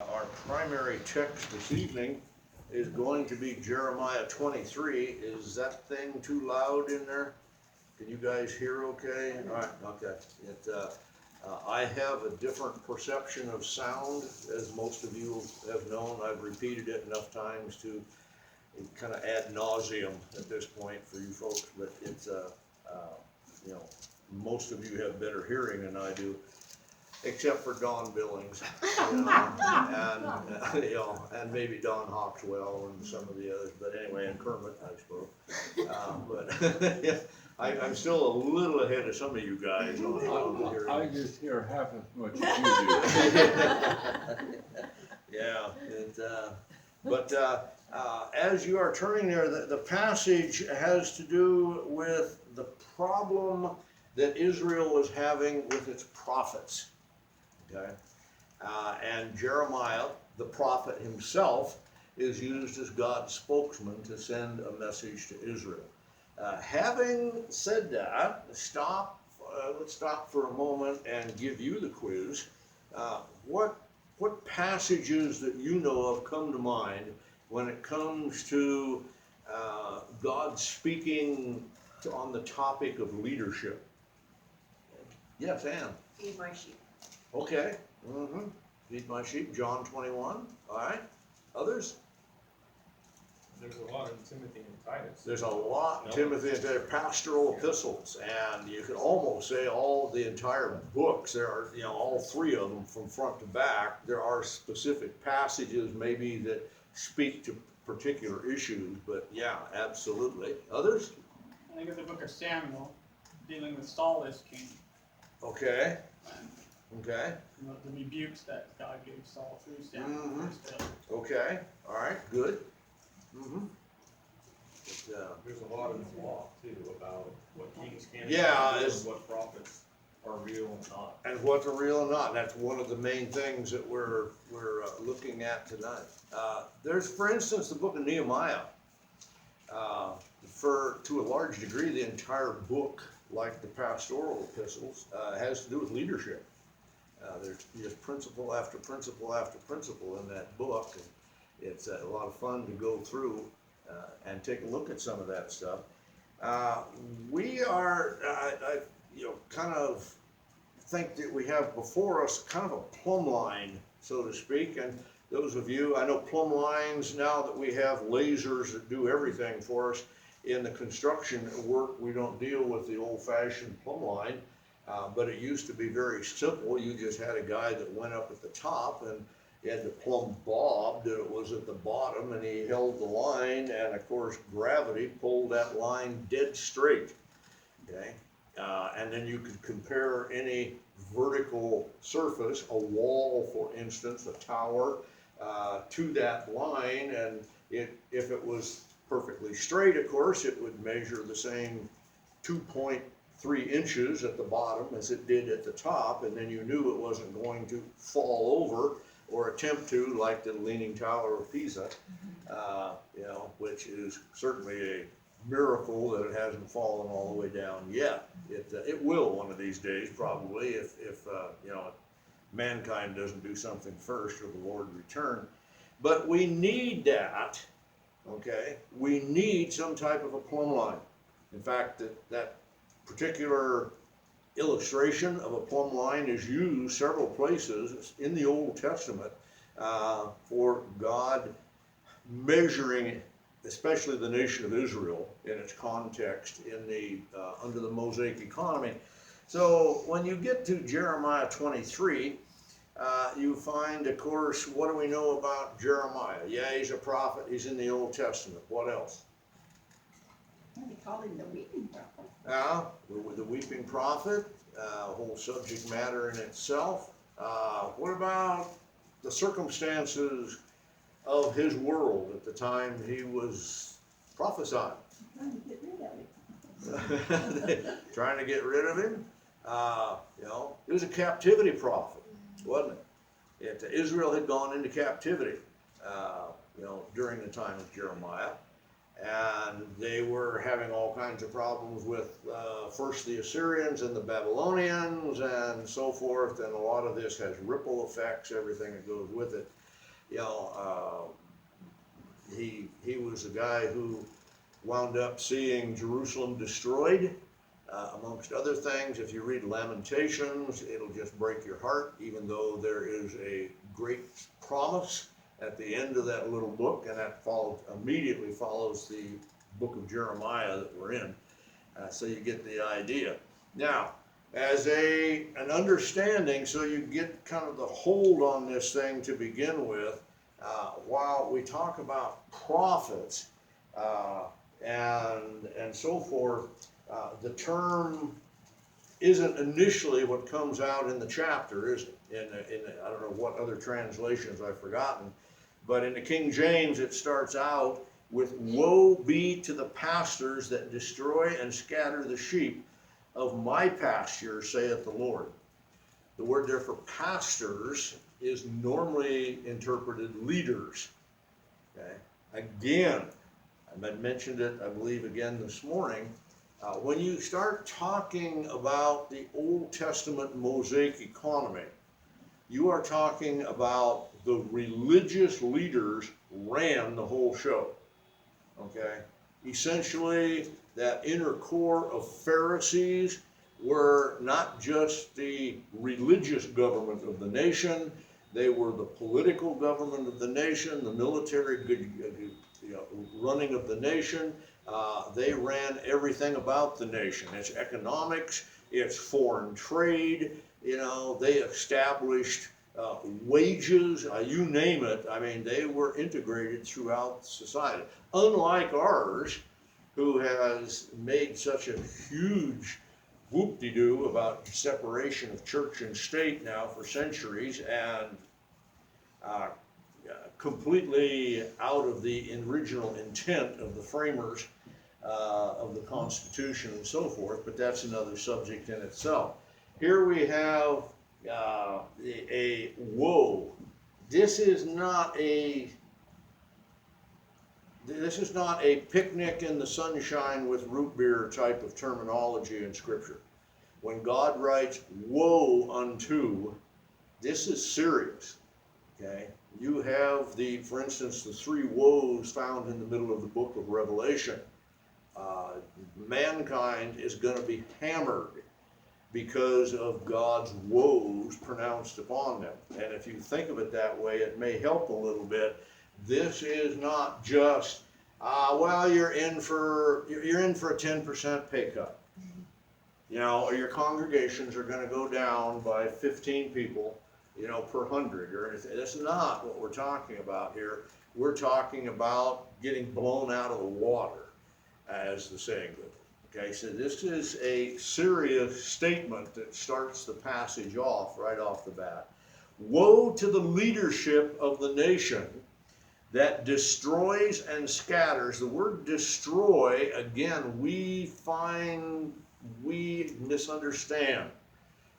Our primary text this evening is going to be Jeremiah 23. Is that thing too loud in there? Can you guys hear okay? All right, okay. I have a different perception of sound, as most of you have known. I've repeated it enough times to kind of ad nauseum at this point for you folks, but you know, most of you have better hearing than I do, except for Don Billings, and maybe Don Hawkswell and some of the others, but anyway, and Kermit, I suppose. But yeah, I'm still a little ahead of some of you guys on the hearing. I just hear half as much as you do. Yeah, as you are turning there, the passage has to do with the problem that Israel is having with its prophets. Okay, and Jeremiah, the prophet himself, is used as God's spokesman to send a message to Israel. Having said that, let's stop for a moment and give you the quiz. What passages that you know of come to mind when it comes to God speaking on the topic of leadership? Yes, Ann. Feed my sheep. Okay. Feed my sheep, John 21. All right. Others? There's a lot in Timothy and Titus. There's a lot in Timothy and Titus, pastoral epistles, and you could almost say all the entire books. There are, all three of them from front to back. There are specific passages maybe that speak to particular issues, but yeah, absolutely. Others? I think it's the book of Samuel, dealing with Saul as king. Okay. And Okay. the rebukes that God gave Saul through Samuel. Okay. All right. Good. There's a lot in the law too about what kings can do Yeah, and what prophets are real and not. And what's a real and not. That's one of the main things that we're looking at tonight. There's, for instance, the book of Nehemiah. To a large degree, the entire book, like the pastoral epistles, has to do with leadership. There's just principle after principle after principle in that book, and it's a lot of fun to go through and take a look at some of that stuff. We are, kind of think that we have before us kind of a plumb line, so to speak. And those of you, I know plumb lines now that we have lasers that do everything for us. In the construction work, we don't deal with the old-fashioned plumb line, but it used to be very simple. You just had a guy that went up at the top, and he had the plumb bob that was at the bottom, and he held the line, and of course gravity pulled that line dead straight. Okay, and then you could compare any vertical surface, a wall for instance, a tower, to that line, and if it was perfectly straight, of course, it would measure the same 2.3 inches at the bottom as it did at the top, and then you knew it wasn't going to fall over or attempt to, like the Leaning Tower of Pisa, which is certainly a miracle that it hasn't fallen all the way down yet. It will one of these days, probably, if mankind doesn't do something first or the Lord return. But we need that. Okay, we need some type of a plumb line. In fact, that particular illustration of a plumb line is used several places in the Old Testament for God measuring, especially the nation of Israel in its context in the under the Mosaic economy. So when you get to Jeremiah 23, you find, of course, what do we know about Jeremiah? Yeah, he's a prophet. He's in the Old Testament. What else? They call him the weeping prophet. The weeping prophet, whole subject matter in itself. What about the circumstances of his world at the time he was prophesying? Trying to get rid of him. Trying to get rid of him. He was a captivity prophet, wasn't it? Israel had gone into captivity, during the time of Jeremiah, and they were having all kinds of problems with first the Assyrians and the Babylonians and so forth, and a lot of this has ripple effects, everything that goes with it. you know, he was a guy who wound up seeing Jerusalem destroyed, amongst other things. If you read Lamentations, it'll just break your heart, even though there is a great promise at the end of that little book, and that immediately follows the book of Jeremiah that we're in. So you get the idea. Now, as an understanding, so you get kind of the hold on this thing to begin with, while we talk about prophets and so forth, the term isn't initially what comes out in the chapter, is it? I don't know what other translations I've forgotten, but in the King James it starts out with, "Woe be to the pastors that destroy and scatter the sheep of my pasture, saith the Lord." The word there for pastors is normally interpreted leaders. Okay? Again, I mentioned it, I believe, again this morning. When you start talking about the Old Testament Mosaic economy, you are talking about the religious leaders ran the whole show. Okay? Essentially, that inner core of Pharisees were not just the religious government of the nation, they were the political government of the nation, the military running of the nation. They ran everything about the nation. It's economics, it's foreign trade, they established wages, you name it. I mean, they were integrated throughout society. Unlike ours, who has made such a huge whoop-de-doo about separation of church and state now for centuries, and completely out of the original intent of the framers of the Constitution and so forth, but that's another subject in itself. Here we have a woe. This is not a picnic in the sunshine with root beer type of terminology in Scripture. When God writes woe unto, this is serious. Okay? You have for instance, the three woes found in the middle of the book of Revelation. Mankind is going to be hammered because of God's woes pronounced upon them. And if you think of it that way, it may help a little bit. This is not just, well, you're in for a 10% pay cut. Or your congregations are going to go down by 15 people, per 100 or anything. That's not what we're talking about here. We're talking about getting blown out of the water, as the saying goes. Okay, so this is a serious statement that starts the passage off right off the bat. Woe to the leadership of the nation that destroys and scatters. The word destroy, again, we misunderstand.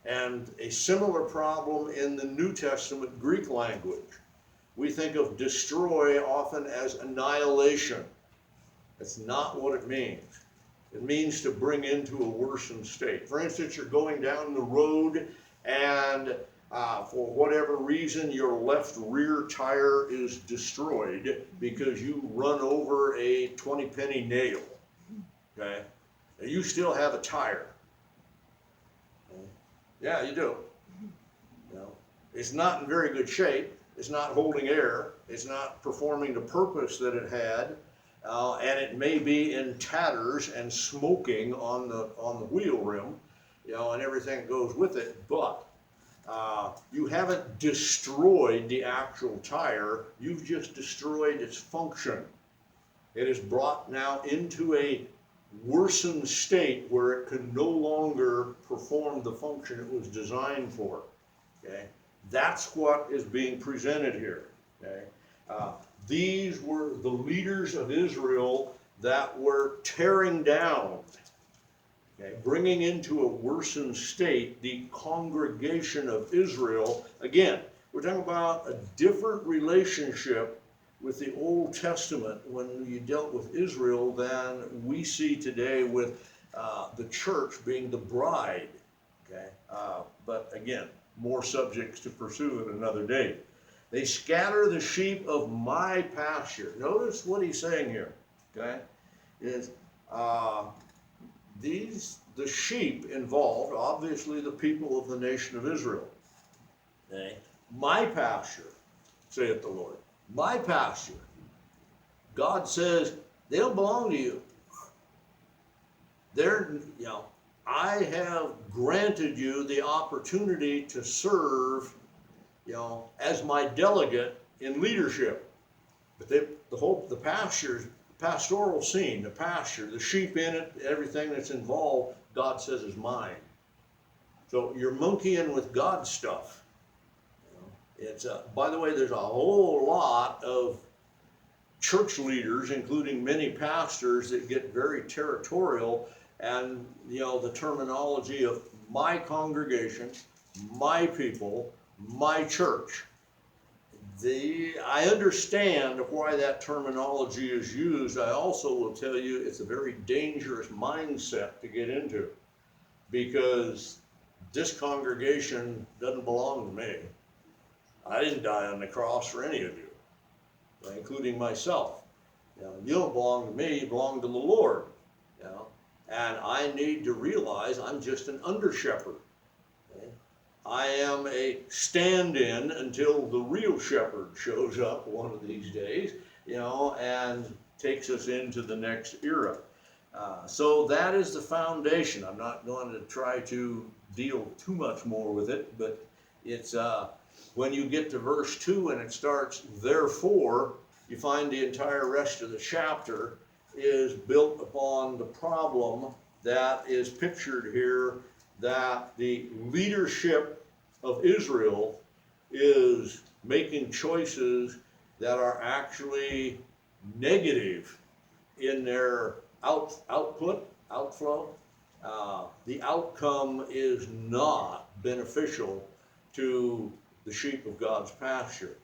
And a similar problem in the New Testament Greek language. We think of destroy often as annihilation. That's not what it means. It means to bring into a worsened state. For instance, you're going down the road and for whatever reason, your left rear tire is destroyed because you run over a 20-penny nail. Okay? And you still have a tire. Okay? Yeah, you do. It's not in very good shape. It's not holding air. It's not performing the purpose that it had. And it may be in tatters and smoking on the wheel rim, and everything that goes with it. But you haven't destroyed the actual tire. You've just destroyed its function. It is brought now into a worsened state where it can no longer perform the function it was designed for. Okay, that's what is being presented here. Okay. These were the leaders of Israel that were tearing down, okay, bringing into a worsened state the congregation of Israel. Again, we're talking about a different relationship with the Old Testament when you dealt with Israel than we see today with the church being the bride. Okay, but again, more subjects to pursue at another day. They scatter the sheep of my pasture. Notice what he's saying here, okay? Is the sheep involved, obviously the people of the nation of Israel. Okay? My pasture, saith the Lord. My pasture. God says they don't belong to you. I have granted you the opportunity to serve, as my delegate in leadership. But the pastures, pastoral scene, the pasture, the sheep in it, everything that's involved, God says is mine. So you're monkeying with God's stuff. It's by the way, there's a whole lot of church leaders, including many pastors, that get very territorial, and the terminology of my congregation, my people, my church. I understand why that terminology is used. I also will tell you it's a very dangerous mindset to get into, because this congregation doesn't belong to me. I didn't die on the cross for any of you, including myself. You don't belong to me, you belong to the Lord. And I need to realize I'm just an under shepherd. I am a stand-in until the real shepherd shows up one of these days, and takes us into the next era. So that is the foundation. I'm not going to try to deal too much more with it, but it's when you get to verse 2 and it starts, therefore, you find the entire rest of the chapter is built upon the problem that is pictured here, that the leadership of Israel is making choices that are actually negative in their outflow. The outcome is not beneficial to the sheep of God's pasture.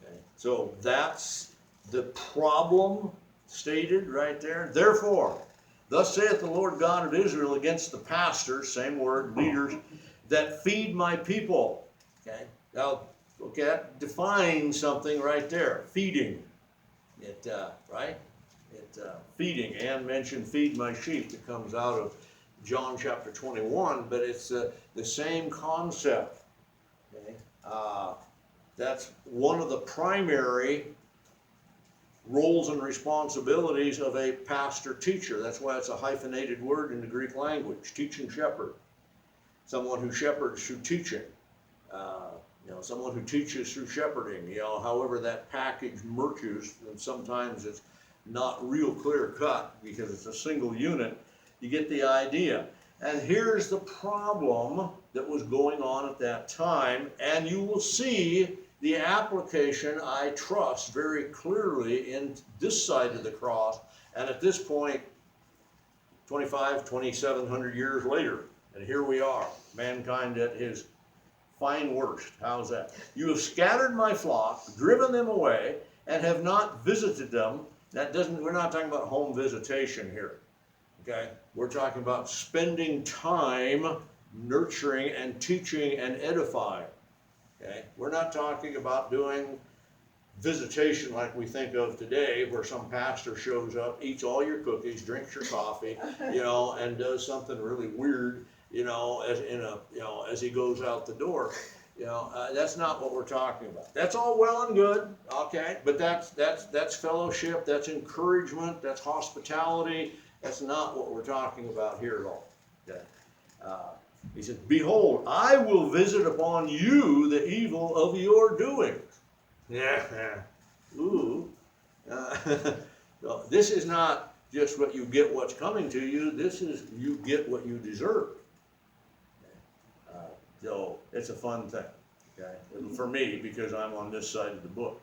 Okay? So that's the problem stated right there. Therefore, thus saith the Lord God of Israel against the pastors, same word, leaders, that feed my people. Okay, now, that defines something right there. Feeding. Feeding. Ann mentioned feed my sheep. It comes out of John chapter 21, but it's the same concept. Okay? That's one of the primary roles and responsibilities of a pastor-teacher. That's why it's a hyphenated word in the Greek language, teaching shepherd. Someone who shepherds through teaching. Someone who teaches through shepherding. However that package merges, and sometimes it's not real clear cut because it's a single unit. You get the idea. And here's the problem that was going on at that time, and you will see the application, I trust, very clearly in this side of the cross, and at this point, 2,700 years later, and here we are, mankind at his fine worst. How's that? You have scattered my flock, driven them away, and have not visited them. We're not talking about home visitation here, okay? We're talking about spending time nurturing and teaching and edifying. Okay? We're not talking about doing visitation like we think of today, where some pastor shows up, eats all your cookies, drinks your coffee, and does something really weird, as he goes out the door. That's not what we're talking about. That's all well and good, okay, but that's fellowship, that's encouragement, that's hospitality. That's not what we're talking about here at all. Okay? He says, behold, I will visit upon you the evil of your doings. Yeah. Ooh. No, this is not just what you get what's coming to you. This is you get what you deserve. So it's a fun thing, okay, for me, because I'm on this side of the book.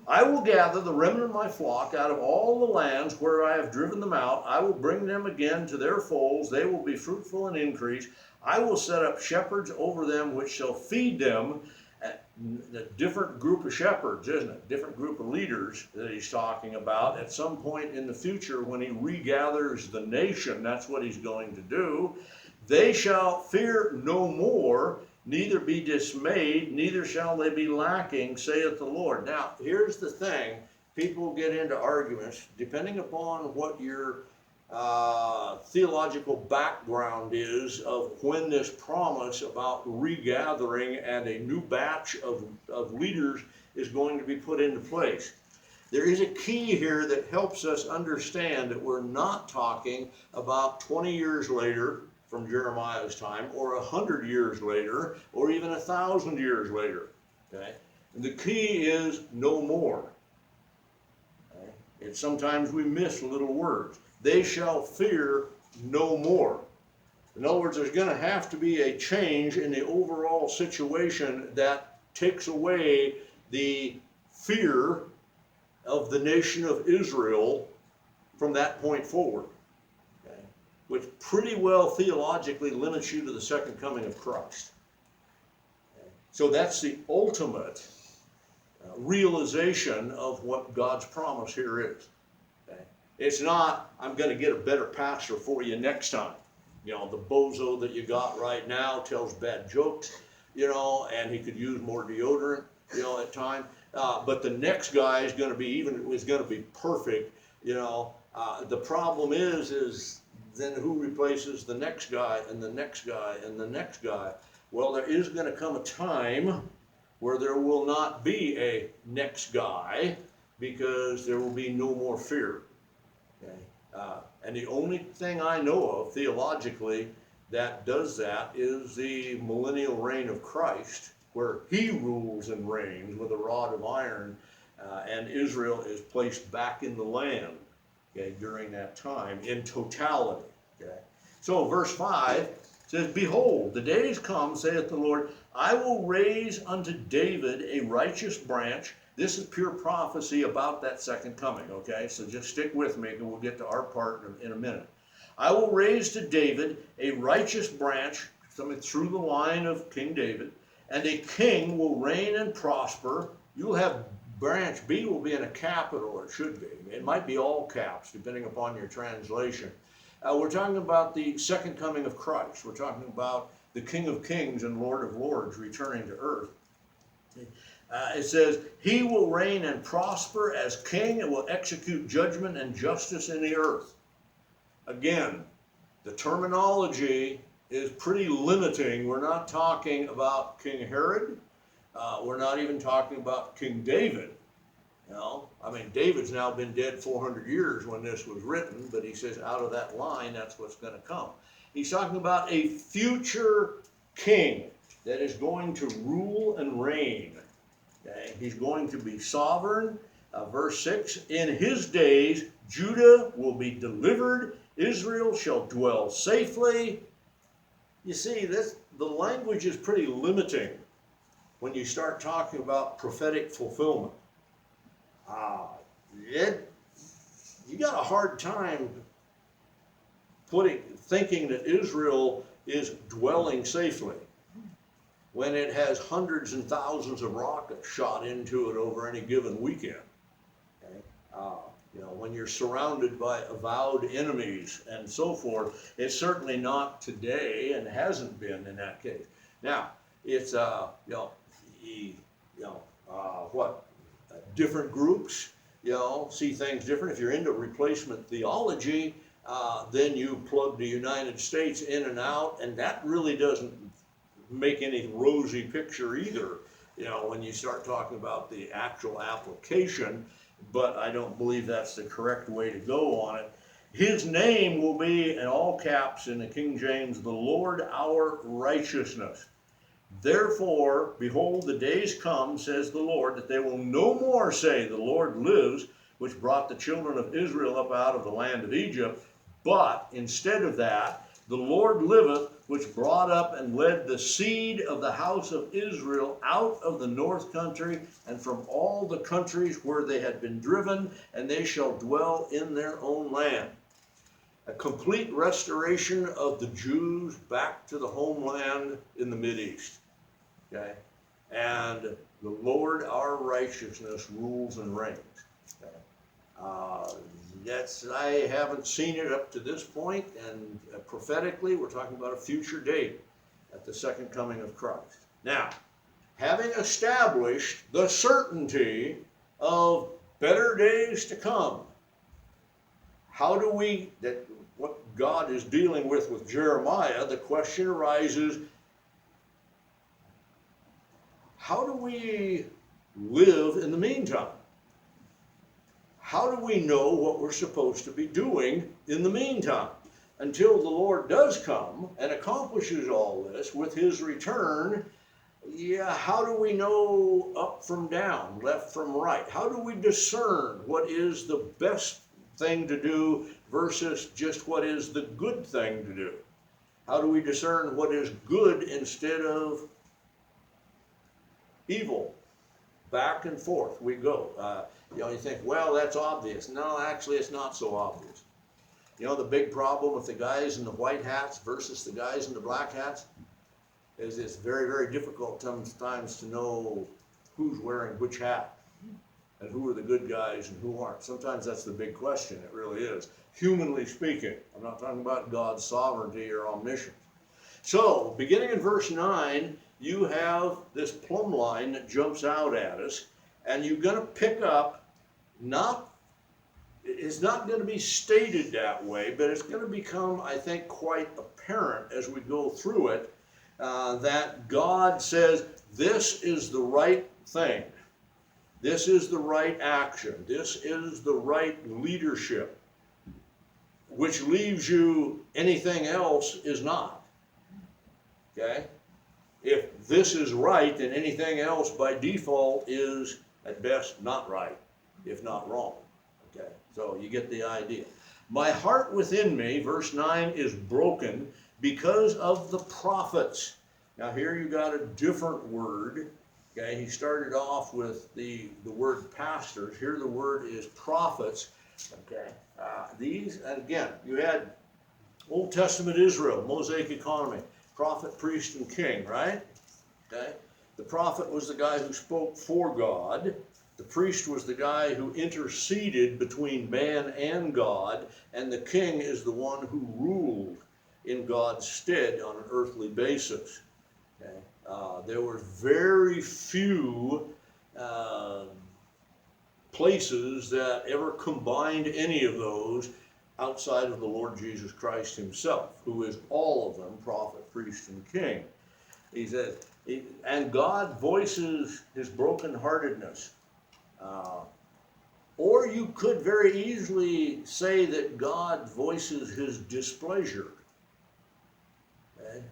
I will gather the remnant of my flock out of all the lands where I have driven them out. I will bring them again to their folds. They will be fruitful and increase. I will set up shepherds over them which shall feed them. A different group of shepherds, isn't it? Different group of leaders that he's talking about. At some point in the future, when he regathers the nation, that's what he's going to do. They shall fear no more, neither be dismayed, neither shall they be lacking, saith the Lord. Now, here's the thing. People get into arguments, depending upon what your theological background is of when this promise about regathering and a new batch of leaders is going to be put into place. There is a key here that helps us understand that we're not talking about 20 years later from Jeremiah's time, or 100 years later, or even 1,000 years later. Okay? And the key is no more. Okay? And sometimes we miss little words. They shall fear no more. In other words, there's going to have to be a change in the overall situation that takes away the fear of the nation of Israel from that point forward, okay? Which pretty well theologically limits you to the second coming of Christ. Okay? So that's the ultimate realization of what God's promise here is. Okay? It's not, I'm going to get a better pastor for you next time. You know, the bozo that you got right now tells bad jokes, you know, and he could use more deodorant, you know, at times. But the next guy is going to be perfect, you know. The problem is then who replaces the next guy and the next guy and the next guy? Well, there is going to come a time where there will not be a next guy because there will be no more fear. Okay? And the only thing I know of theologically that does that is the millennial reign of Christ, where he rules and reigns with a rod of iron, and Israel is placed back in the land, okay, during that time in totality. Okay? So verse 5 says, behold, the days come, saith the Lord, I will raise unto David a righteous branch. This is pure prophecy about that second coming, okay? So just stick with me and we'll get to our part in a minute. I will raise to David a righteous branch, something through the line of King David, and a king will reign and prosper. You'll have branch B will be in a capital, or it should be. It might be all caps, depending upon your translation. We're talking about the second coming of Christ. We're talking about the King of Kings and Lord of Lords returning to earth. It says, he will reign and prosper as king and will execute judgment and justice in the earth. Again, the terminology is pretty limiting. We're not talking about King Herod. We're not even talking about King David. You know, I mean, David's now been dead 400 years when this was written, but he says out of that line, that's what's going to come. He's talking about a future king that is going to rule and reign. Okay? He's going to be sovereign. Verse 6, in his days, Judah will be delivered. Israel shall dwell safely. You see, the language is pretty limiting when you start talking about prophetic fulfillment. You got a hard time thinking that Israel is dwelling safely when it has hundreds and thousands of rockets shot into it over any given weekend. Okay? You know, when you're surrounded by avowed enemies and so forth, it's certainly not today and hasn't been in that case. Now, it's different groups, you know, see things different. If you're into replacement theology, then you plug the United States in and out, and that really doesn't make any rosy picture either, you know, when you start talking about the actual application, but I don't believe that's the correct way to go on it. His name will be, in all caps in the King James, the Lord our righteousness. Therefore, behold, the days come, says the Lord, that they will no more say, the Lord lives, which brought the children of Israel up out of the land of Egypt, but instead of that, the Lord liveth, which brought up and led the seed of the house of Israel out of the north country and from all the countries where they had been driven, and they shall dwell in their own land. A complete restoration of the Jews back to the homeland in the Mideast. Okay? And the Lord our righteousness rules and reigns. Okay? I haven't seen it up to this point, and prophetically we're talking about a future date. at the second coming of Christ. Now, having established the certainty of better days to come, how do we, that what God is dealing with Jeremiah, the question arises, how do we live in the meantime? How do we know what we're supposed to be doing in the meantime? Until the Lord does come and accomplishes all this with his return, how do we know up from down, left from right? How do we discern what is the best thing to do versus just what is the good thing to do? How do we discern what is good instead of evil? Back and forth we go. You think, well, that's obvious. No, actually, it's not so obvious. You know, the big problem with the guys in the white hats versus the guys in the black hats is it's very, very difficult sometimes to know who's wearing which hat and who are the good guys and who aren't. Sometimes that's the big question. It really is. Humanly speaking, I'm not talking about God's sovereignty or omniscience. So, beginning in verse 9, you have this plumb line that jumps out at us, and you're going to pick up, it's not going to be stated that way, but it's going to become, I think, quite apparent as we go through it, that God says, this is the right thing. This is the right action. This is the right leadership, which leaves you anything else is not. Okay? If this is right, then anything else by default is at best not right, if not wrong. Okay, so you get the idea. My heart within me, verse 9, is broken because of the prophets. Now here you got a different word. Okay, he started off with the word pastors. Here the word is prophets. Okay, these, and again, you had Old Testament Israel, Mosaic economy, prophet, priest, and king, right? Okay, the prophet was the guy who spoke for God. The priest was the guy who interceded between man and God, and the king is the one who ruled in God's stead on an earthly basis. Okay? There were very few places that ever combined any of those outside of the Lord Jesus Christ himself, who is all of them, prophet, priest, and king. He says, and God voices his brokenheartedness. Or you could very easily say that God voices his displeasure, okay,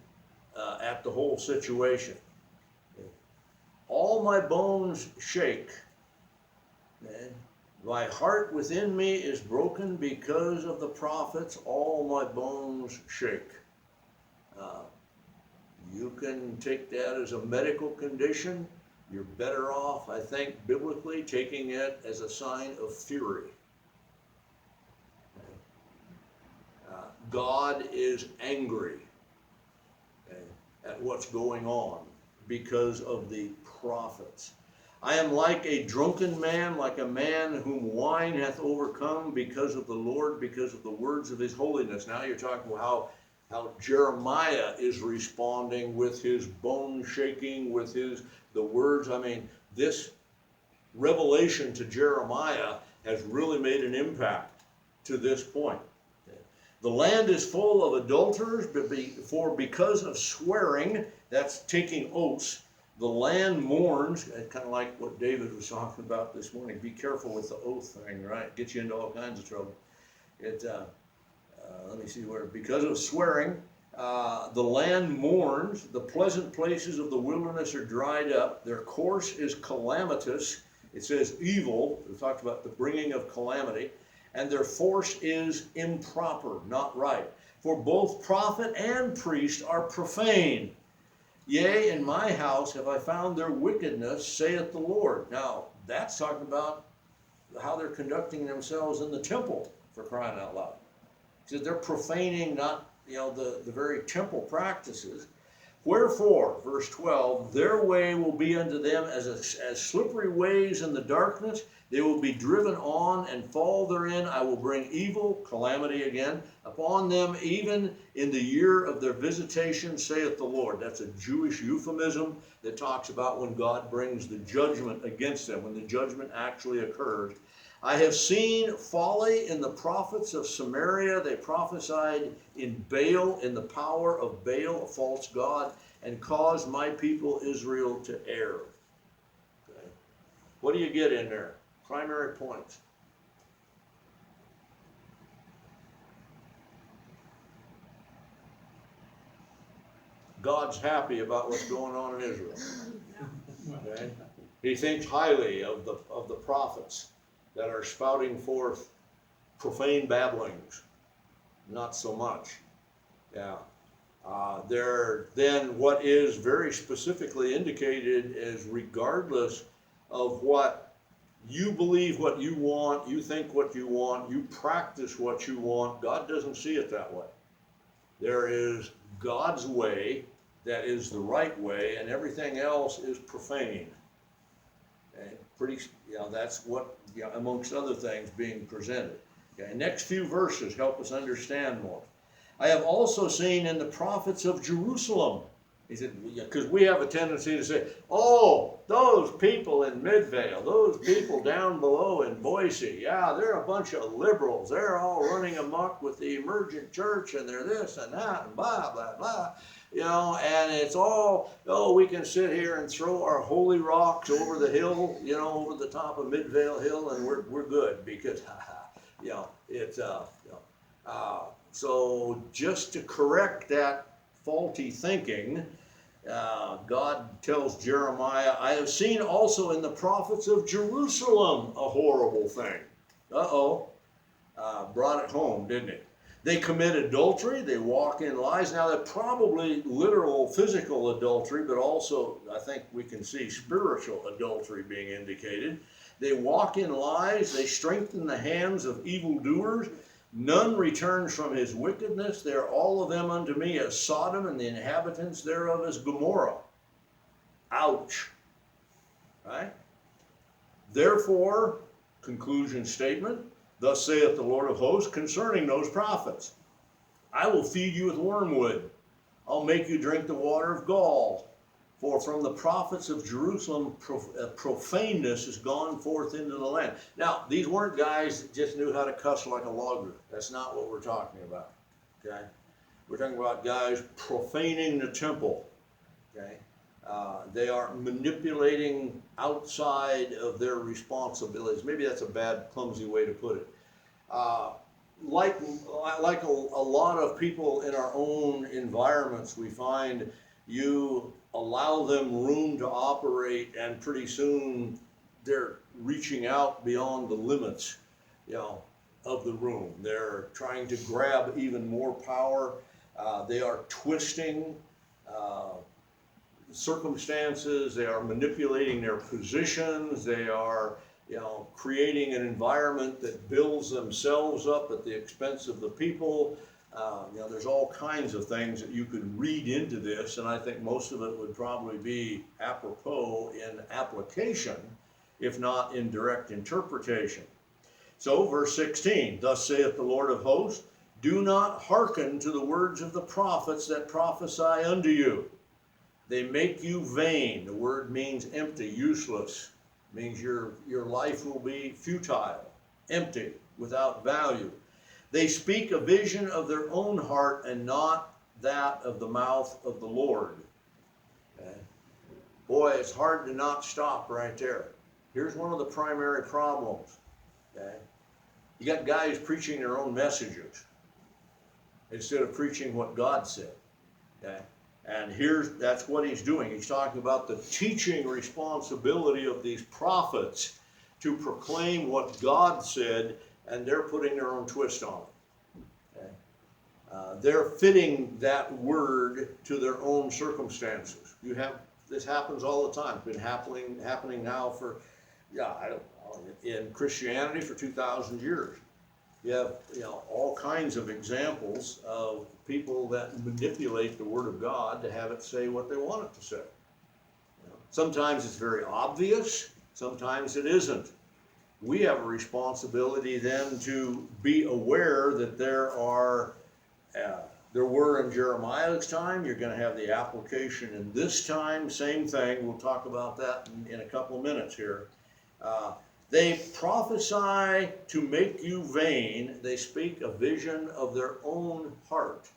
at the whole situation. Okay. All my bones shake. Okay. My heart within me is broken because of the prophets. All my bones shake. You can take that as a medical condition. You're better off, I think, biblically taking it as a sign of fury. God is angry at what's going on because of the prophets. I am like a drunken man, like a man whom wine hath overcome because of the Lord, because of the words of his holiness. Now you're talking about how Jeremiah is responding with his bone shaking, with the words. I mean, this revelation to Jeremiah has really made an impact to this point. The land is full of adulterers, for because of swearing, that's taking oaths, the land mourns, kind of like what David was talking about this morning. Be careful with the oath thing, right? Get you into all kinds of trouble. Let me see where. Because of swearing, the land mourns. The pleasant places of the wilderness are dried up. Their course is calamitous. It says evil. We talked about the bringing of calamity. And their force is improper, not right. For both prophet and priest are profane. Yea, in my house have I found their wickedness, saith the Lord. Now, that's talking about how they're conducting themselves in the temple, for crying out loud. He says they're profaning not, the very temple practices. Wherefore, verse 12, their way will be unto them as slippery ways in the darkness. They will be driven on and fall therein. I will bring evil, calamity again, upon them, even in the year of their visitation, saith the Lord. That's a Jewish euphemism that talks about when God brings the judgment against them, when the judgment actually occurs. I have seen folly in the prophets of Samaria. They prophesied in Baal, in the power of Baal, a false god, and caused my people Israel to err. Okay. What do you get in there? Primary points. God's happy about what's going on in Israel. Okay? He thinks highly of the prophets that are spouting forth profane babblings. Not so much. Yeah. Then what is very specifically indicated is regardless of what you believe, what you want, you think what you want, you practice what you want, God doesn't see it that way. There is God's way that is the right way, and everything else is profane. Okay? That's what, amongst other things, being presented. Okay? Next few verses help us understand more. I have also seen in the prophets of Jerusalem. He said, because we have a tendency to say, oh, those people in Midvale, those people down below in Boise, yeah, they're a bunch of liberals. They're all running amok with the emergent church, and they're this and that, and blah, blah, blah. And it's all, oh, we can sit here and throw our holy rocks over the hill, over the top of Midvale Hill, and we're good because, it's, so just to correct that faulty thinking, God tells Jeremiah, I have seen also in the prophets of Jerusalem a horrible thing. Brought it home, didn't it? They commit adultery, they walk in lies. Now, they're probably literal physical adultery, but also I think we can see spiritual adultery being indicated. They walk in lies, they strengthen the hands of evildoers. None returns from his wickedness. They are all of them unto me as Sodom, and the inhabitants thereof as Gomorrah. Ouch. Right? Therefore, conclusion statement, thus saith the Lord of hosts concerning those prophets, I will feed you with wormwood. I'll make you drink the water of gall. For from the prophets of Jerusalem, profaneness has gone forth into the land. Now, these weren't guys that just knew how to cuss like a logger. That's not what we're talking about. Okay? We're talking about guys profaning the temple. Okay? They are manipulating outside of their responsibilities. Maybe that's a bad, clumsy way to put it. Like a lot of people in our own environments, we find you allow them room to operate, and pretty soon they're reaching out beyond the limits, of the room. They're trying to grab even more power. They are twisting circumstances. They are manipulating their positions. They are, creating an environment that builds themselves up at the expense of the people. There's all kinds of things that you could read into this, and I think most of it would probably be apropos in application, if not in direct interpretation. So, verse 16, thus saith the Lord of hosts, do not hearken to the words of the prophets that prophesy unto you. They make you vain. The word means empty, useless. It means your life will be futile, empty, without value. They speak a vision of their own heart and not that of the mouth of the Lord. Okay? Boy, it's hard to not stop right there. Here's one of the primary problems. Okay? You got guys preaching their own messages instead of preaching what God said. Okay? And that's what he's doing. He's talking about the teaching responsibility of these prophets to proclaim what God said, and they're putting their own twist on it. Okay? They're fitting that word to their own circumstances. This happens all the time. It's been happening now for, in Christianity for 2,000 years. You have, all kinds of examples of people that manipulate the Word of God to have it say what they want it to say. Sometimes it's very obvious. Sometimes it isn't. we have a responsibility then to be aware that there were in Jeremiah's time, you're gonna have the application in this time, same thing, we'll talk about that in a couple of minutes here. They prophesy to make you vain, they speak a vision of their own heart.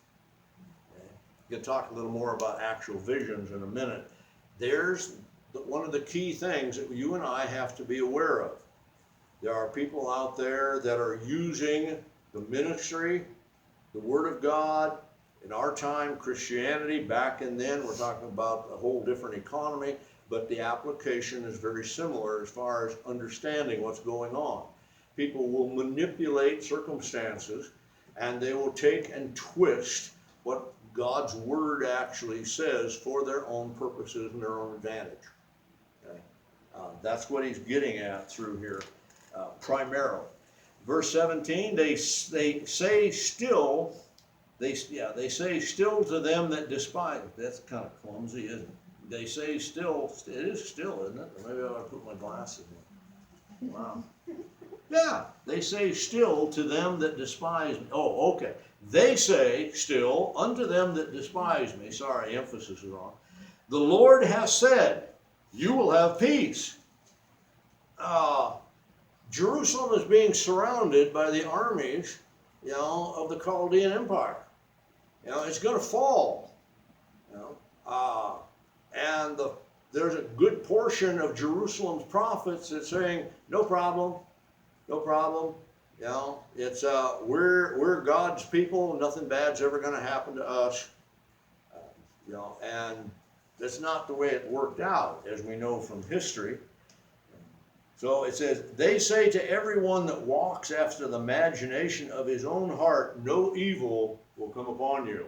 Okay. We'll talk a little more about actual visions in a minute. There's one of the key things that you and I have to be aware of. There are people out there that are using the ministry, the Word of God, in our time, Christianity, back and then, we're talking about a whole different economy, but the application is very similar as far as understanding what's going on. People will manipulate circumstances, and they will take and twist what God's Word actually says for their own purposes and their own advantage. Okay? That's what he's getting at through here, primarily. Verse 17, they say still, they say still to them that despise. That's kind of clumsy, isn't it? They say still, it is still, isn't it? Or maybe I ought to put my glasses in. Wow. Yeah, they say still to them that despise me. Oh, okay. They say still unto them that despise me. Sorry, emphasis is on. The Lord has said, you will have peace. Jerusalem is being surrounded by the armies, of the Chaldean Empire. It's going to fall. And there's a good portion of Jerusalem's prophets that's saying, no problem, no problem. It's we're God's people. Nothing bad's ever going to happen to us. And that's not the way it worked out, as we know from history. So it says, they say to everyone that walks after the imagination of his own heart, no evil will come upon you.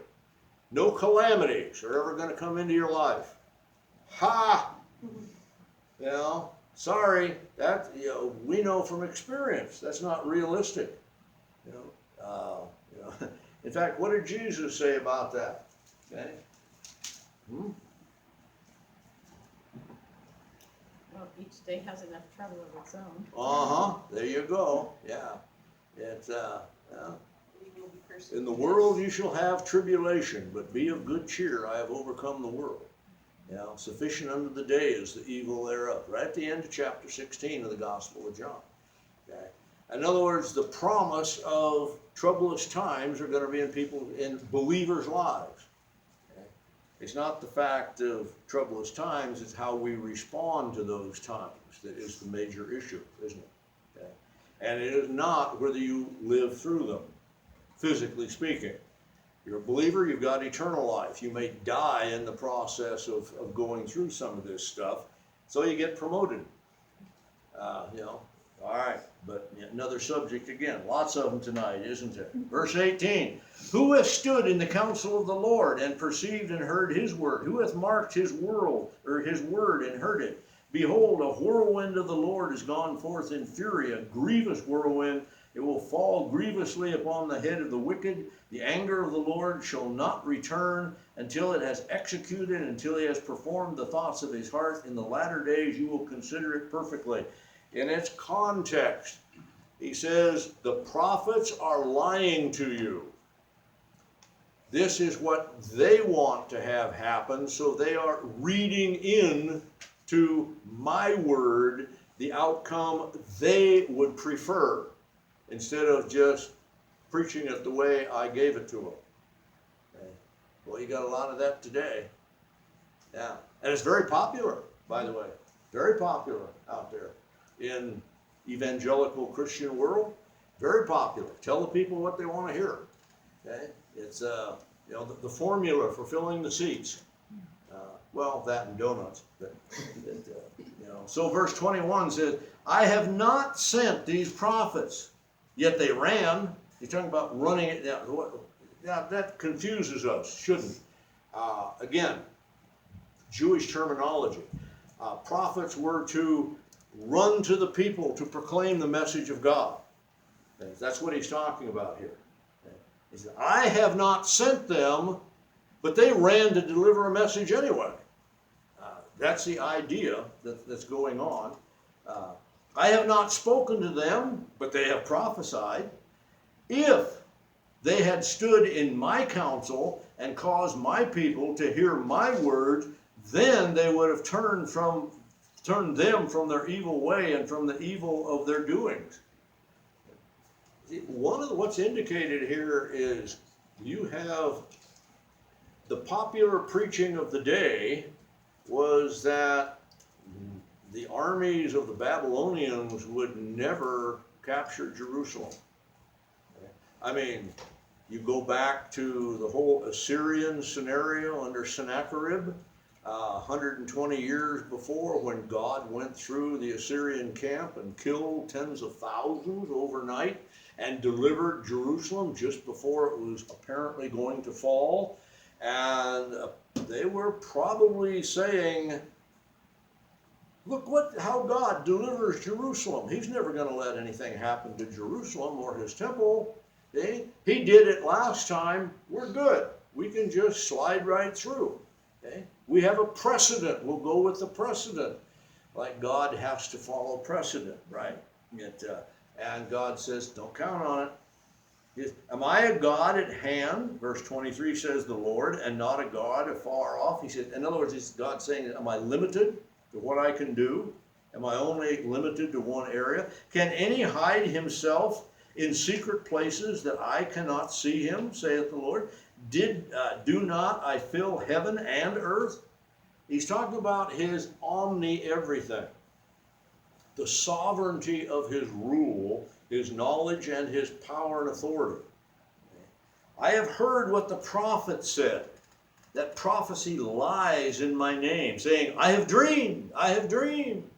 No calamities are ever going to come into your life. Ha! Sorry, that, we know from experience, that's not realistic. In fact, what did Jesus say about that? Okay? Well, each day has enough trouble of its own. There you go. Yeah. It's, in the world you shall have tribulation, but be of good cheer, I have overcome the world. Sufficient unto the day is the evil thereof. Right at the end of chapter 16 of the Gospel of John. Okay? In other words, the promise of troublous times are going to be in believers' lives. Okay? It's not the fact of troublous times, it's how we respond to those times that is the major issue, isn't it? Okay? And it is not whether you live through them, physically speaking. You're a believer, you've got eternal life. You may die in the process of going through some of this stuff, so you get promoted. All right, but another subject again. Lots of them tonight, isn't there? Verse 18, who hath stood in the counsel of the Lord and perceived and heard his word? Who hath marked his word and heard it? Behold, a whirlwind of the Lord is gone forth in fury, a grievous whirlwind. It will fall grievously upon the head of the wicked. The anger of the Lord shall not return until it has executed, until he has performed the thoughts of his heart. In the latter days you will consider it perfectly. In its context, he says, the prophets are lying to you. This is what they want to have happen, so they are reading in to my word the outcome they would prefer, instead of just preaching it the way I gave it to them. Okay. Well, you got a lot of that today. Yeah. And it's very popular, by the way. Very popular out there in evangelical Christian world. Very popular. Tell the people what they want to hear. Okay. It's the formula for filling the seats. Well, that and donuts. But, So verse 21 says, I have not sent these prophets. Yet they ran. You're talking about running it down. Yeah, that confuses us, shouldn't? Again, Jewish terminology. Prophets were to run to the people to proclaim the message of God. Okay, that's what he's talking about here. Okay. He said, I have not sent them, but they ran to deliver a message anyway. That's the idea that's going on. I have not spoken to them, but they have prophesied. If they had stood in my counsel and caused my people to hear my words, then they would have turned them from their evil way and from the evil of their doings. What's indicated here is you have the popular preaching of the day was that the armies of the Babylonians would never capture Jerusalem. I mean, you go back to the whole Assyrian scenario under Sennacherib, 120 years before, when God went through the Assyrian camp and killed tens of thousands overnight and delivered Jerusalem just before it was apparently going to fall. And they were probably saying, look how God delivers Jerusalem. He's never going to let anything happen to Jerusalem or his temple. See? He did it last time. We're good. We can just slide right through. Okay? We have a precedent. We'll go with the precedent. Like God has to follow precedent, right? And God says, don't count on it. Am I a God at hand? Verse 23 says the Lord, and not a God afar off. He said, in other words, is God saying, am I limited to what I can do? Am I only limited to one area? Can any hide himself in secret places that I cannot see him, saith the Lord? Do not I fill heaven and earth? He's talking about his omni-everything, the sovereignty of his rule, his knowledge and his power and authority. I have heard what the prophet said. That prophecy lies in my name, saying, I have dreamed, I have dreamed.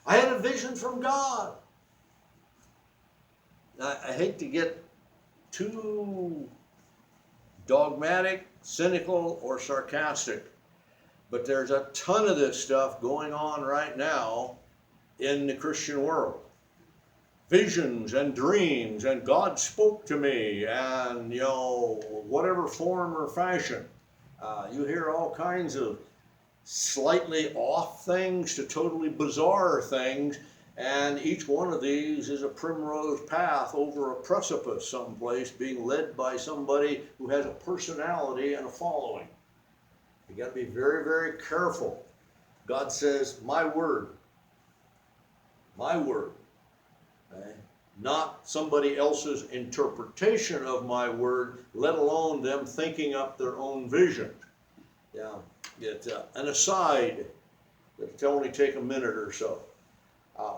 I had a vision from God. I hate to get too dogmatic, cynical, or sarcastic, but there's a ton of this stuff going on right now in the Christian world. Visions and dreams, and God spoke to me, and whatever form or fashion. You hear all kinds of slightly off things to totally bizarre things, and each one of these is a primrose path over a precipice someplace, being led by somebody who has a personality and a following. You got to be very, very careful. God says, my word, okay? Not somebody else's interpretation of my word, let alone them thinking up their own vision. An aside that'll only take a minute or so.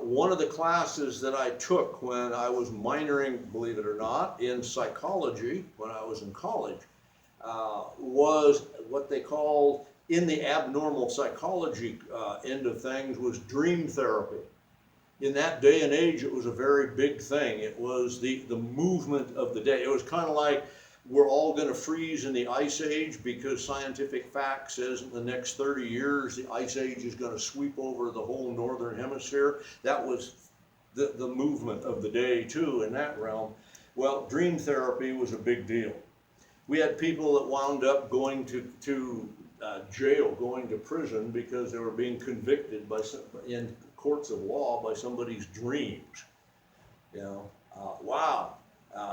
One of the classes that I took when I was minoring, believe it or not, in psychology when I was in college was what they called, in the abnormal psychology end of things, was dream therapy. In that day and age, it was a very big thing. It was the movement of the day. It was kind of like we're all going to freeze in the ice age because scientific fact says in the next 30 years the ice age is going to sweep over the whole northern hemisphere. That was the movement of the day too in that realm. Well, dream therapy was a big deal. We had people that wound up going to jail, going to prison because they were being convicted in courts of law by somebody's dreams. Wow.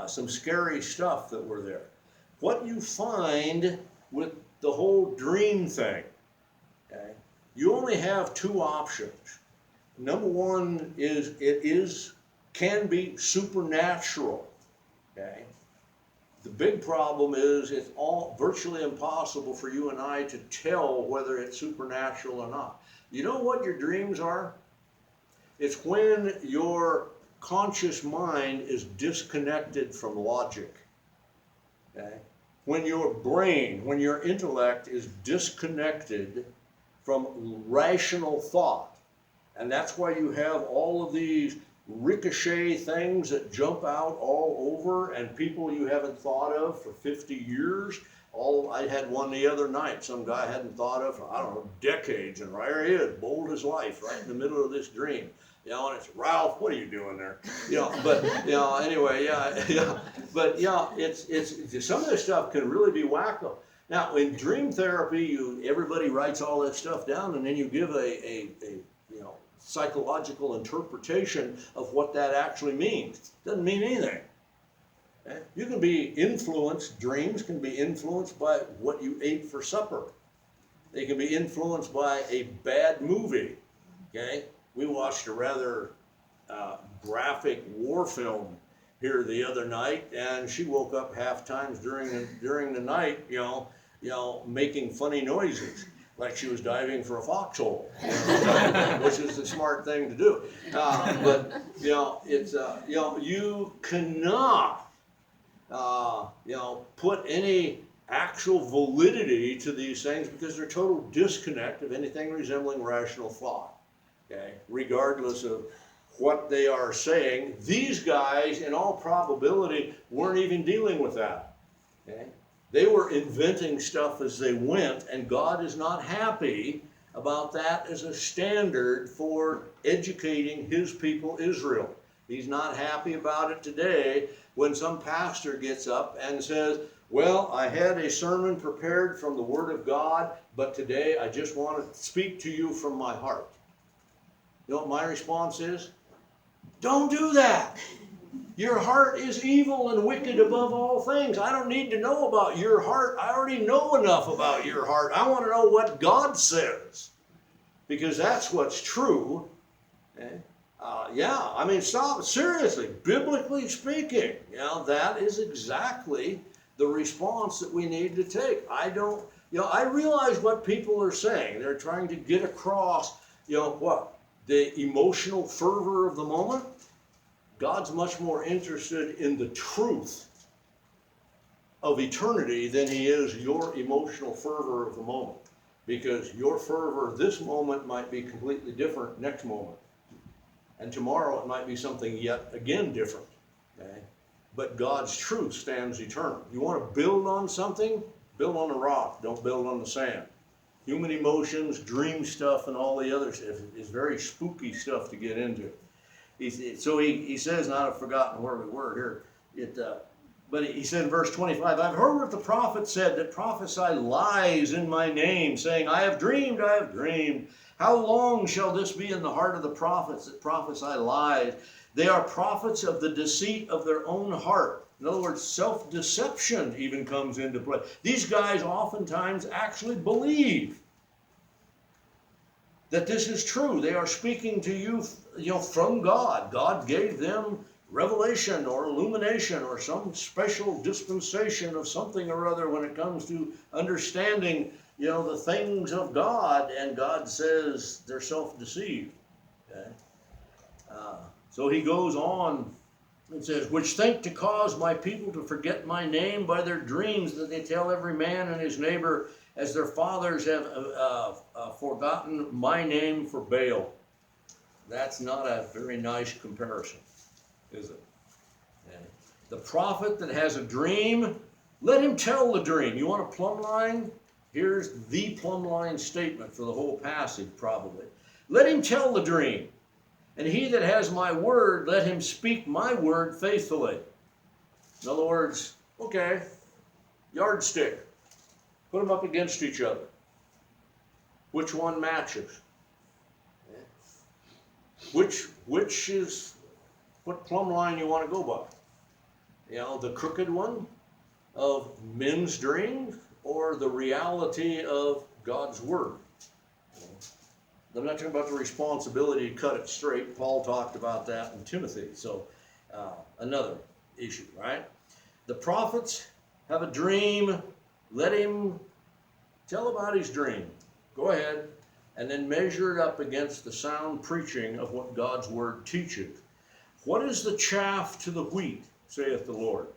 Some scary stuff that were there. What you find with the whole dream thing, okay, you only have two options. Number one is can be supernatural. Okay. The big problem is it's all virtually impossible for you and I to tell whether it's supernatural or not. You know what your dreams are? It's when your conscious mind is disconnected from logic. Okay? When your brain, when your intellect is disconnected from rational thought. And that's why you have all of these ricochet things that jump out all over, and people you haven't thought of for 50 years. I had one the other night, some guy I hadn't thought of for, I don't know, decades, and there he is, bold as life, right in the middle of this dream. And it's, Ralph, what are you doing there? Anyway, But it's some of this stuff can really be wacko. Now, in dream therapy, everybody writes all that stuff down, and then you give a psychological interpretation of what that actually means. Doesn't mean anything. Okay? You can be influenced, dreams can be influenced by what you ate for supper. They can be influenced by a bad movie. Okay? We watched a rather graphic war film here the other night, and she woke up half times during the night, making funny noises, like she was diving for a foxhole, which is a smart thing to do. But it's you cannot put any actual validity to these things because they're total disconnect of anything resembling rational thought. Okay, regardless of what they are saying, these guys, in all probability, weren't even dealing with that. Okay? They were inventing stuff as they went, and God is not happy about that as a standard for educating his people, Israel. He's not happy about it today when some pastor gets up and says, well, I had a sermon prepared from the Word of God, but today I just want to speak to you from my heart. You know what my response is? Don't do that. Your heart is evil and wicked above all things. I don't need to know about your heart. I already know enough about your heart. I want to know what God says, because that's what's true. Okay? Stop, seriously, biblically speaking, that is exactly the response that we need to take. I realize what people are saying. They're trying to get across, the emotional fervor of the moment. God's much more interested in the truth of eternity than he is your emotional fervor of the moment. Because your fervor this moment might be completely different next moment. And tomorrow it might be something yet again different. Okay? But God's truth stands eternal. You want to build on something? Build on the rock. Don't build on the sand. Human emotions, dream stuff, and all the other stuff is very spooky stuff to get into. He says, and I've forgotten where we were here. But he said in verse 25, I've heard what the prophet said that prophesy lies in my name, saying, I have dreamed, I have dreamed. How long shall this be in the heart of the prophets that prophesy lies? They are prophets of the deceit of their own heart. In other words, self-deception even comes into play. These guys oftentimes actually believe that this is true. They are speaking to you, from God. God gave them revelation or illumination or some special dispensation of something or other when it comes to understanding, the things of God, and God says they're self-deceived. Okay? So he goes on and says, which think to cause my people to forget my name by their dreams, that they tell every man and his neighbor, as their fathers have forgotten my name for Baal. That's not a very nice comparison, is it? And the prophet that has a dream, let him tell the dream. You want a plumb line? Here's the plumb line statement for the whole passage, probably. Let him tell the dream. And he that has my word, let him speak my word faithfully. In other words, okay, yardstick. Put them up against each other. Which one matches? Which is what plumb line you want to go by? The crooked one of men's dreams, or the reality of God's word? I'm not talking about the responsibility to cut it straight. Paul talked about that in Timothy. So another issue, right? The prophets have a dream. Let him tell about his dream. Go ahead. And then measure it up against the sound preaching of what God's word teaches. What is the chaff to the wheat, saith the Lord?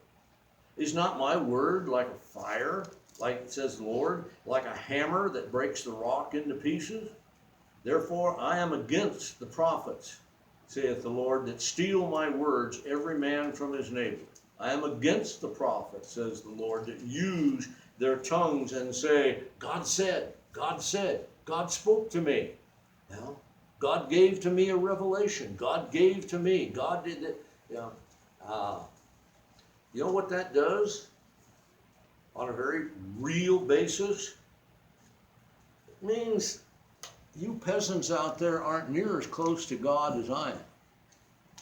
Is not my word like a fire, like says the Lord, like a hammer that breaks the rock into pieces? Therefore I am against the prophets, saith the Lord, that steal my words, every man from his neighbor. I am against the prophets, says the Lord, that use their tongues and say, God said, God said, God spoke to me. God gave to me a revelation. God gave to me. God did it. You know what that does? On a very real basis, it means you peasants out there aren't near as close to God as I am.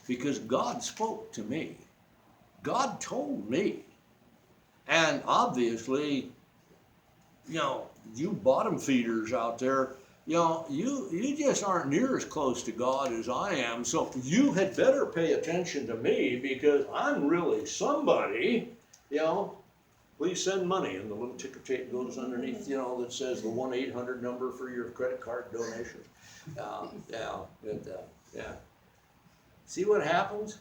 Because God spoke to me. God told me. And obviously, you bottom feeders out there, you just aren't near as close to God as I am. So you had better pay attention to me because I'm really somebody, Please send money, and the little ticker tape goes underneath, that says the 1-800 number for your credit card donation. Yeah. See what happens?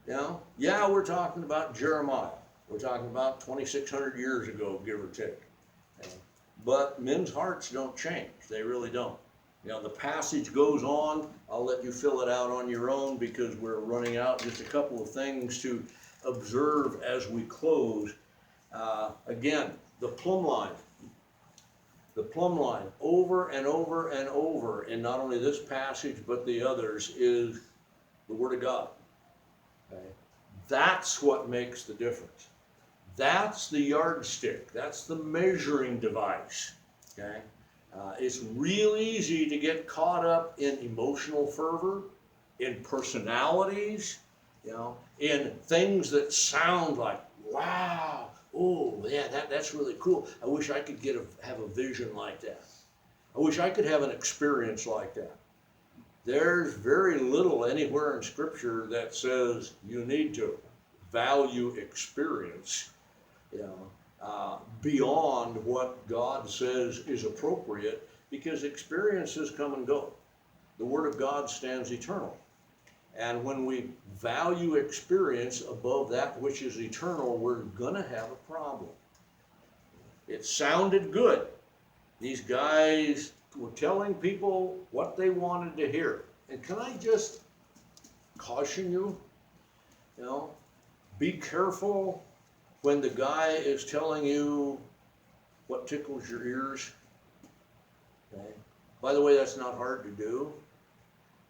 Yeah, we're talking about Jeremiah. We're talking about 2,600 years ago, give or take. But men's hearts don't change. They really don't. The passage goes on. I'll let you fill it out on your own because we're running out. Just a couple of things to observe as we close. Again, the plumb line. The plumb line over and over and over in not only this passage but the others is the Word of God. Okay? That's what makes the difference. That's the yardstick. That's the measuring device. Okay? It's real easy to get caught up in emotional fervor, in personalities, in things that sound like, wow, oh yeah, that's really cool. I wish I could have a vision like that. I wish I could have an experience like that. There's very little anywhere in Scripture that says you need to value experience, beyond what God says is appropriate, because experiences come and go. The Word of God stands eternal. And when we value experience above that which is eternal, we're going to have a problem. It sounded good. These guys were telling people what they wanted to hear. And can I just caution you, be careful when the guy is telling you what tickles your ears. Okay? By the way, that's not hard to do.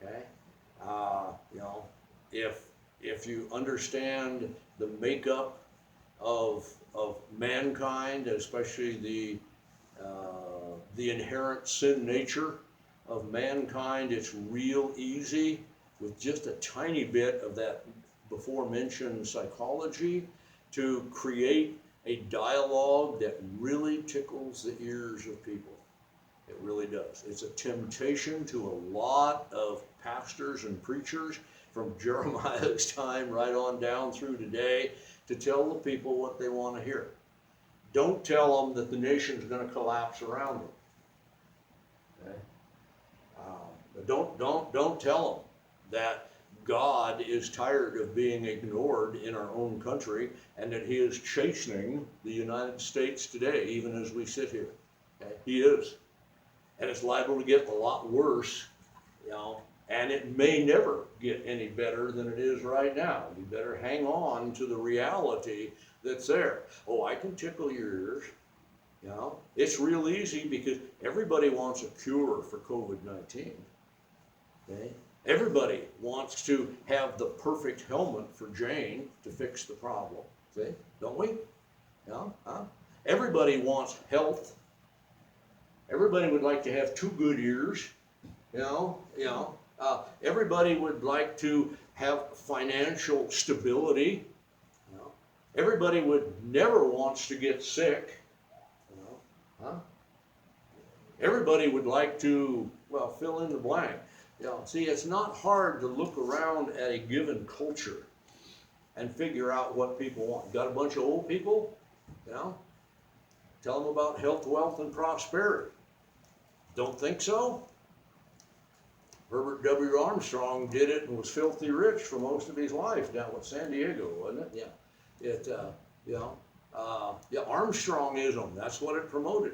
Okay? If you understand the makeup of mankind, especially the inherent sin nature of mankind, it's real easy with just a tiny bit of that before mentioned psychology to create a dialogue that really tickles the ears of people. It really does. It's a temptation to a lot of pastors and preachers from Jeremiah's time right on down through today to tell the people what they want to hear. Don't tell them that the nation's going to collapse around them. Okay? Don't tell them that God is tired of being ignored in our own country and that He is chastening the United States today, even as we sit here. Okay? He is. And it's liable to get a lot worse, and it may never get any better than it is right now. You better hang on to the reality that's there. Oh, I can tickle your ears. It's real easy because everybody wants a cure for COVID-19. Okay? Everybody wants to have the perfect helmet for Jane to fix the problem. See? Don't we? Everybody wants health. Everybody would like to have 2 good ears. Everybody would like to have financial stability. Everybody would never wants to get sick. Everybody would like to, fill in the blank. See, it's not hard to look around at a given culture and figure out what people want. Got a bunch of old people? Tell them about health, wealth, and prosperity. Don't think so? Herbert W. Armstrong did it and was filthy rich for most of his life down with San Diego, wasn't it? Armstrongism, that's what it promoted.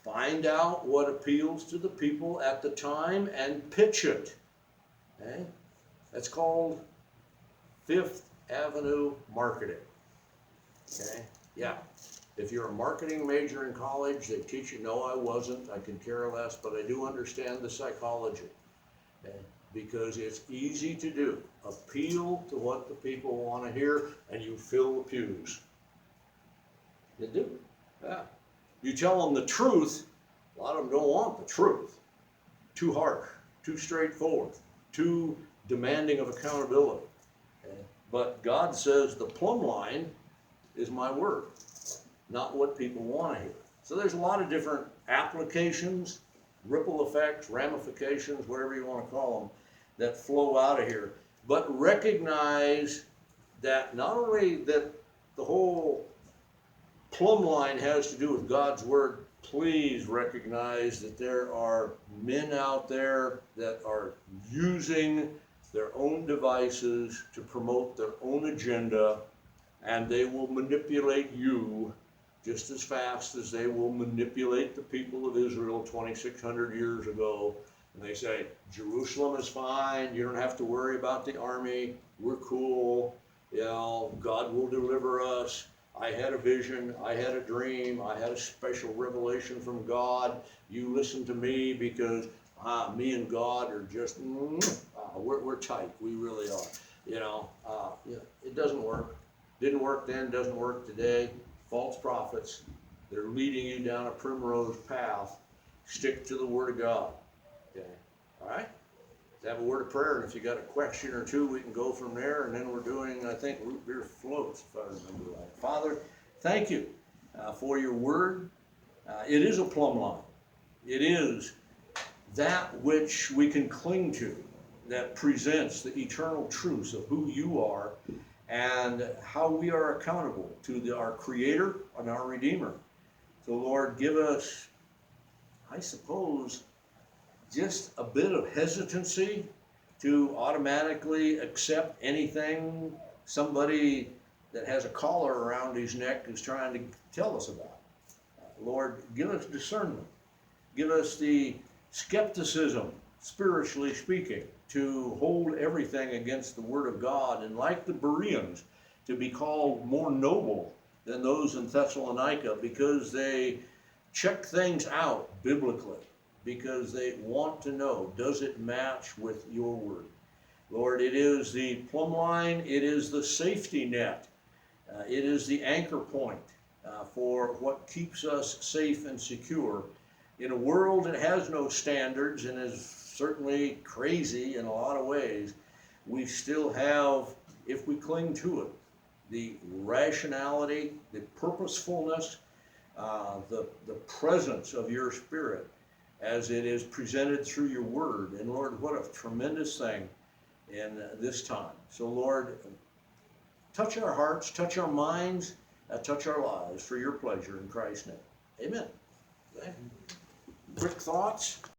Find out what appeals to the people at the time and pitch it. Okay? That's called Fifth Avenue marketing. Okay? Yeah. If you're a marketing major in college, they teach you, no, I wasn't, I can care less, but I do understand the psychology. Okay? Because it's easy to do. Appeal to what the people want to hear, and you fill the pews. You do. Yeah. You tell them the truth, a lot of them don't want the truth. too harsh, too straightforward, too demanding of accountability. Okay? But God says the plumb line is my word, not what people want to hear. So there's a lot of different applications, ripple effects, ramifications, whatever you want to call them, that flow out of here. But recognize that not only that the whole plumb line has to do with God's word, please recognize that there are men out there that are using their own devices to promote their own agenda, and they will manipulate you just as fast as they will manipulate the people of Israel 2,600 years ago. And they say, Jerusalem is fine, you don't have to worry about the army, we're cool, you know, God will deliver us. I had a vision, I had a dream, I had a special revelation from God. You listen to me because me and God are just, we're tight, we really are. You know, it doesn't work. Didn't work then, doesn't work today. False prophets, they're leading you down a primrose path. Stick to the Word of God. Okay, all right? Let's have a word of prayer, and if you got a question or two, we can go from there, and then we're doing, I think, root beer floats, if I remember right. Father, thank you for your word. It is a plumb line. It is that which we can cling to, that presents the eternal truths of who you are and how we are accountable to our Creator and our Redeemer. So, Lord, give us, I suppose, just a bit of hesitancy to automatically accept anything somebody that has a collar around his neck is trying to tell us about. Lord, give us discernment. Give us the skepticism, spiritually speaking, to hold everything against the Word of God, and like the Bereans, to be called more noble than those in Thessalonica, because they check things out biblically, because they want to know, does it match with your word? Lord, it is the plumb line, it is the safety net, it is the anchor point for what keeps us safe and secure in a world that has no standards and is certainly crazy in a lot of ways. We still have, if we cling to it, the rationality, the purposefulness, the presence of your Spirit as it is presented through your word. And Lord, what a tremendous thing in this time. So Lord, touch our hearts, touch our minds, touch our lives for your pleasure in Christ's name. Amen. Okay. Quick thoughts.